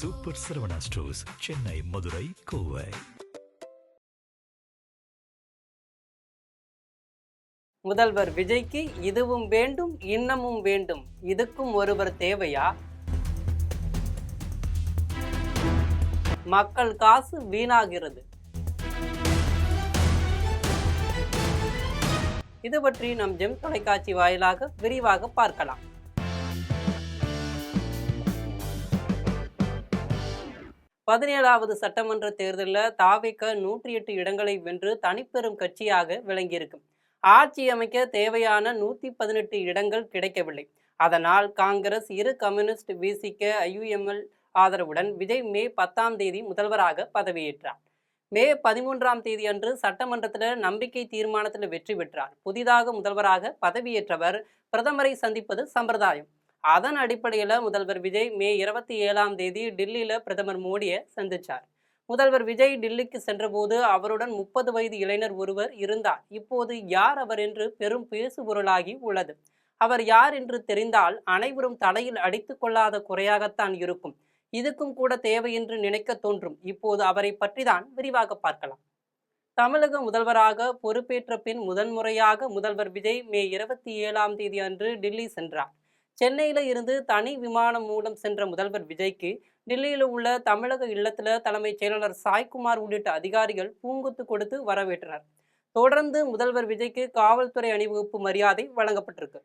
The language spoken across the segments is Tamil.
Super Saravana stores, Chennai, Madurai, Kovai. முதல்வர் விஜய்க்கு இதுவும் வேண்டும் இன்னமும் வேண்டும், இதுக்கும் ஒருவர் தேவையா? மக்கள் காசு வீணாகிறது. இது பற்றி நம் ஜெம் தொலைக்காட்சி வாயிலாக விரிவாக பார்க்கலாம். பதினேழாவது சட்டமன்ற தேர்தலில் தாவேக 108 இடங்களை வென்று தனிப்பெரும் கட்சியாக விளங்கியிருக்கும். ஆட்சி அமைக்க தேவையான 118 இடங்கள் கிடைக்கவில்லை. அதனால் காங்கிரஸ், இரு கம்யூனிஸ்ட், விசிக, ஐயுஎம்எல் ஆதரவுடன் விஜய் மே 10ஆம் தேதி முதல்வராக பதவியேற்றார். மே 13ஆம் தேதி அன்று சட்டமன்றத்தில் நம்பிக்கை தீர்மானத்தில் வெற்றி பெற்றார். புதிதாக முதல்வராக பதவியேற்றவர் பிரதமரை சந்திப்பது சம்பிரதாயம். அதன் அடிப்படையில் முதல்வர் விஜய் மே 27ஆம் தேதி டில்லியில் பிரதமர் மோடியை சந்திச்சார். முதல்வர் விஜய் டில்லிக்கு சென்றபோது அவருடன் 30 வயது இளைஞர் ஒருவர் இருந்தார். இப்போது யார் அவர் என்று பெரும் பேசுபொருளாகி உள்ளது. அவர் யார் என்று தெரிந்தால் அனைவரும் தலையில் அடித்து கொள்ளாத குறையாகத்தான் இருக்கும். இதுக்கும் கூட தேவை என்று நினைக்க தோன்றும். இப்போது அவரை பற்றி தான் விரிவாக பார்க்கலாம். தமிழக முதல்வராக பொறுப்பேற்ற பின் முதன்முறையாக முதல்வர் விஜய் மே 27ஆம் தேதி அன்று டில்லி சென்றார். சென்னையில இருந்து தனி விமானம் மூலம் சென்ற முதல்வர் விஜய்க்கு டில்லியில் உள்ள தமிழக இல்லத்தில் தலைமைச் செயலாளர் சாய்குமார் உள்ளிட்ட அதிகாரிகள் பூங்குத்து கொடுத்து வரவேற்றனர். தொடர்ந்து முதல்வர் விஜய்க்கு காவல்துறை அணிவகுப்பு மரியாதை வழங்கப்பட்டிருக்கு.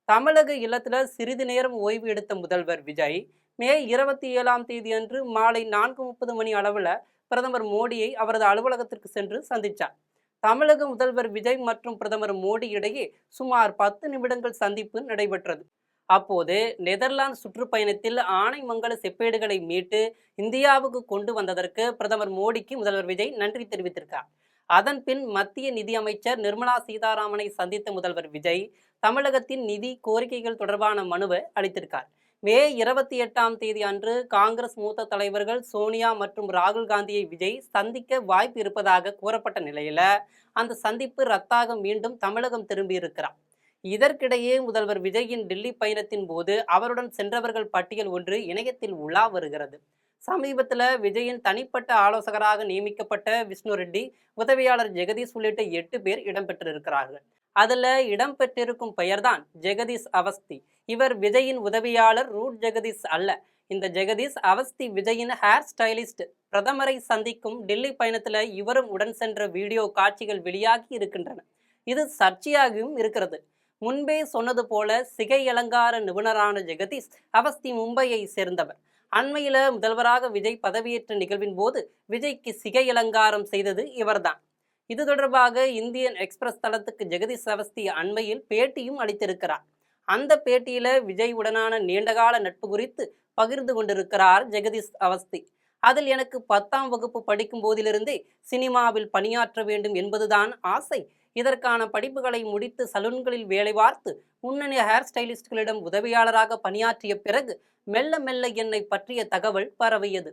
தமிழக இல்லத்தில் சிறிது நேரம் ஓய்வு எடுத்த முதல்வர் விஜய் மே 27ஆம் தேதி அன்று மாலை 4:30 மணி அளவில் பிரதமர் மோடியை அவரது அலுவலகத்திற்கு சென்று சந்தித்தார். தமிழக முதல்வர் விஜய் மற்றும் பிரதமர் மோடி இடையே சுமார் 10 நிமிடங்கள் சந்திப்பு நடைபெற்றது. அப்போது நெதர்லாந்து சுற்றுப்பயணத்தில் ஆனைமங்கல செப்பேடுகளை மீட்டு இந்தியாவுக்கு கொண்டு வந்ததற்கு பிரதமர் மோடிக்கு முதல்வர் விஜய் நன்றி தெரிவித்திருக்கார். அதன் பின் மத்திய நிதியமைச்சர் நிர்மலா சீதாராமனை சந்தித்த முதல்வர் விஜய் தமிழகத்தின் நிதி கோரிக்கைகள் தொடர்பான மனுவை அளித்திருக்கார். மே 28ஆம் தேதி அன்று காங்கிரஸ் மூத்த தலைவர்கள் சோனியா மற்றும் ராகுல் காந்தியை விஜய் சந்திக்க வாய்ப்பு இருப்பதாக கூறப்பட்ட நிலையில அந்த சந்திப்பு ரத்தாக மீண்டும் தமிழகம் திரும்பியிருக்கிறார். இதற்கிடையே முதல்வர் விஜயின் டில்லி பயணத்தின் போது அவருடன் சென்றவர்கள் பட்டியல் ஒன்று இணையத்தில் உலா வருகிறது. சமீபத்தில் விஜயின் தனிப்பட்ட ஆலோசகராக நியமிக்கப்பட்ட விஷ்ணு ரெட்டி, உதவியாளர் ஜெகதீஷ் உள்ளிட்ட 8 பேர் இடம்பெற்றிருக்கிறார்கள். அதில் இடம்பெற்றிருக்கும் பெயர்தான் ஜெகதீஷ் அவஸ்தி. இவர் விஜயின் உதவியாளர் ரூட் ஜெகதீஷ் அல்ல. இந்த ஜெகதீஷ் அவஸ்தி விஜயின் ஹேர் ஸ்டைலிஸ்ட். பிரதமரை சந்திக்கும் டில்லி பயணத்தில் இவரும் உடன் சென்ற வீடியோ காட்சிகள் வெளியாகி இருக்கின்றன. இது சர்ச்சையாகவும் இருக்கிறது. முன்பே சொன்னது போல சிகை அலங்கார நிபுணரான ஜெகதீஷ் அவஸ்தி மும்பையை சேர்ந்தவர். அண்மையில் முதல்வராக விஜய் பதவியேற்ற நிகழ்வின் போது விஜய்க்கு சிகை அலங்காரம் செய்தது இவர்தான். இது தொடர்பாக இந்தியன் எக்ஸ்பிரஸ் தளத்துக்கு ஜெகதீஷ் அவஸ்தி அண்மையில் பேட்டியும் அளித்திருக்கிறார். அந்த பேட்டியில விஜய் உடனான நீண்டகால நட்பு குறித்து பகிர்ந்து கொண்டிருக்கிறார் ஜெகதீஷ் அவஸ்தி. அதில் எனக்கு 10ஆம் வகுப்பு படிக்கும் போதிலிருந்தே சினிமாவில் பணியாற்ற வேண்டும் என்பதுதான் ஆசை. இதற்கான படிப்புகளை முடித்து சலூன்களில் வேலை பார்த்து முன்னணி ஹேர் ஸ்டைலிஸ்டுகளிடம் உதவியாளராக பணியாற்றிய பிறகு மெல்ல மெல்ல என்னை பற்றிய தகவல் பரவியது.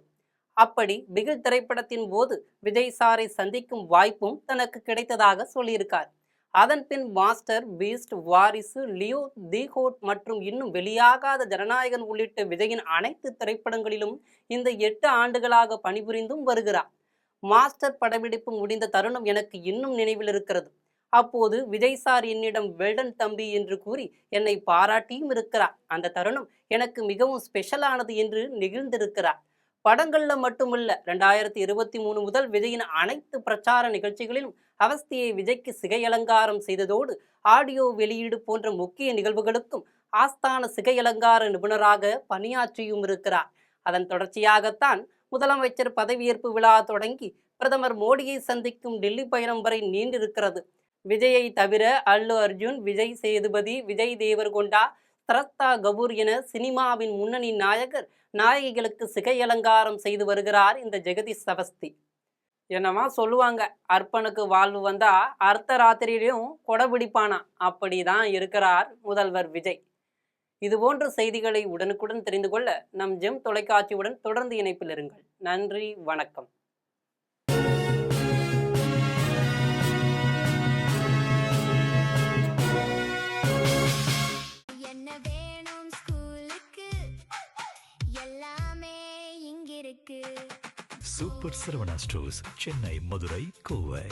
அப்படி பிகில் திரைப்படத்தின் போது விஜய் சாரை சந்திக்கும் வாய்ப்பும் தனக்கு கிடைத்ததாக சொல்லியிருக்கார். அதன் பின் மாஸ்டர், பீஸ்ட், வாரிசு, லியோ, தி ஹோட் மற்றும் இன்னும் வெளியாகாத ஜனநாயகன் உள்ளிட்ட விஜயின் அனைத்து திரைப்படங்களிலும் இந்த 8 ஆண்டுகளாக பணிபுரிந்தும் வருகிறார். மாஸ்டர் படப்பிடிப்பு முடிந்த தருணம் எனக்கு இன்னும் நினைவில் இருக்கிறது. அப்போது விஜய் சார் என்னிடம் வெல்டன் தம்பி என்று கூறி என்னை பாராட்டியும் இருக்கிறார். அந்த தருணம் எனக்கு மிகவும் ஸ்பெஷலானது என்று நெகிழ்ந்திருக்கிறார். படங்கள்ல மட்டுமல்ல, 2023 முதல் விஜயின் அனைத்து பிரச்சார நிகழ்ச்சிகளிலும் அவஸ்தியை விஜய்க்கு சிகை அலங்காரம் செய்ததோடு ஆடியோ வெளியீடு போன்ற முக்கிய நிகழ்வுகளுக்கும் ஆஸ்தான சிகை அலங்கார நிபுணராக பணியாற்றியும் இருக்கிறார். அதன் தொடர்ச்சியாகத்தான் முதலமைச்சர் பதவியேற்பு விழா தொடங்கி பிரதமர் மோடியை சந்திக்கும் டில்லி பயணம் வரை நீண்டிருக்கிறது. விஜயை தவிர அல்லு அர்ஜுன், விஜய் சேதுபதி, விஜய் தேவர்கொண்டா, ஸ்ரத்தா கபூர் என சினிமாவின் முன்னணி நாயகிகளுக்கு சிகை அலங்காரம் செய்து வருகிறார் இந்த ஜெகதீஷ் அவஸ்தி. என்னமா சொல்லுவாங்க, அர்ப்பனுக்கு வாழ்வு வந்தா அர்த்த ராத்திரியிலையும் கொடைபிடிப்பானா. அப்படிதான் இருக்கிறார் முதல்வர் விஜய். இதுபோன்ற செய்திகளை உடனுக்குடன் தெரிந்து கொள்ள நம் ஜெம் தொலைக்காட்சியுடன் தொடர்ந்து இணைப்பில் இருங்கள். நன்றி, வணக்கம். என்ன வேணும் ஸ்கூலுக்கு எல்லாமே இங்கே சூப்பர் சரவணா ஸ்டோர்ஸ் சென்னை மதுரை கோவை